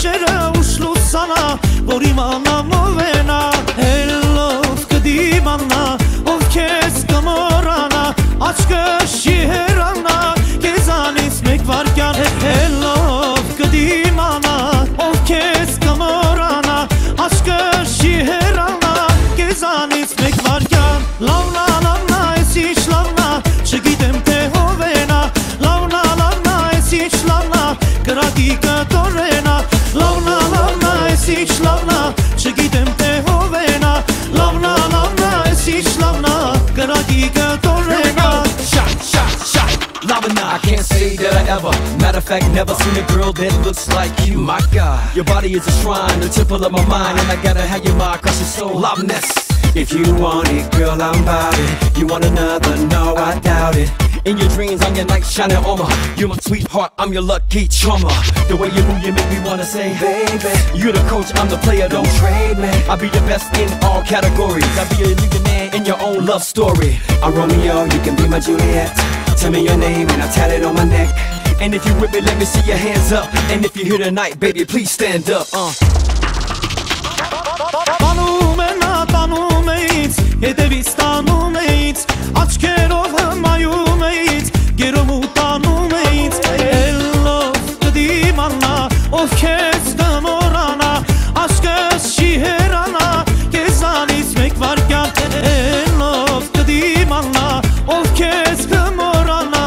գիշերը ուշ լուսանա, որ իմանամ ով է նա, հելով կդիմանա, ով քեզ կմոռանա, աչքը չի հեռանա, քեզանից մեկ վայրկյան, հելով կդիմանա, ով քեզ կմոռանա, աչքը չի հեռանա, քեզանից մեկ վայրկյան, լավնա լավնա էս ինչ լավնա, չգիտեմ թե ով է նա, լավնա լավնա էս ինչ լավնա, կրակի կտորենա, լավնա լավնա էս ինչ լավնա, չգիտեմ թե ով է նա, լավնա լավնա էս ինչ լավնա, կրակի կտորենա. I can't say that I ever, matter of fact, never seen a girl that looks like you. My God, your body is a shrine, the temple of my mind, and I gotta have your mind, cause you're so loveness. If you want it, girl, I'm about it. You want another? No, I doubt it. In your dreams, I'm your knight shining armor. You're my sweetheart, I'm your lucky charmer. The way you move, you make me wanna say, baby, you're the coach, I'm the player, don't trade me. I'll be the best in all categories. I'll be a millionaire in your own love story. I'm Romeo, you can be my Juliet. Tell me your name and I'll tat it on my neck. And if you with me, let me see your hands up. And if you're here tonight, baby, please stand up. Տանում էից, հետևից տանում էից, աչքերով հմայում էից, գերում ու տանում էից, էլով կդիմանա, ով քեզ կմոռանա, աչքս չի հեռանա, քեզանից մեկ վայրկյան, էլով կդիմանա, ով քեզ կմոռանա,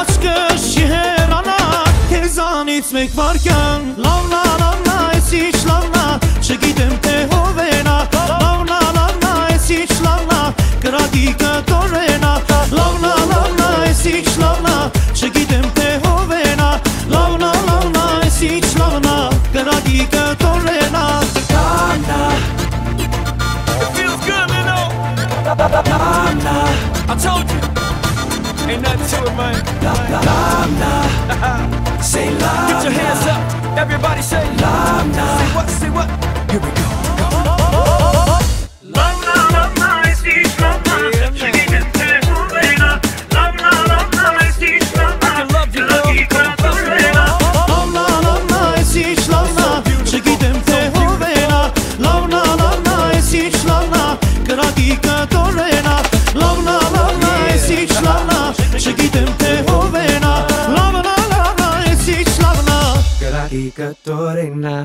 աչքս չի հեռանա, քեզանից մեկ վայրկյան, լավնա լավնա էս ինչ լավնա, չգիտեմ թե ով է նա, կրակի կտորենա, լավնա լավնա էս ինչ լավնա, չգիտեմ թե ով է նա, լավնա լավնա էս ինչ լավնա, կրակի կտորենա. Lana, it feels good, man, Lana, I told you, ain't nothing to it, man. Lana, say Lana. Get your hands up, everybody say Lana. Say what, here we go. Չգիտեմ թե ով է նա, լավնա լավնա էս ինչ լավնա, կրակի կտորենա.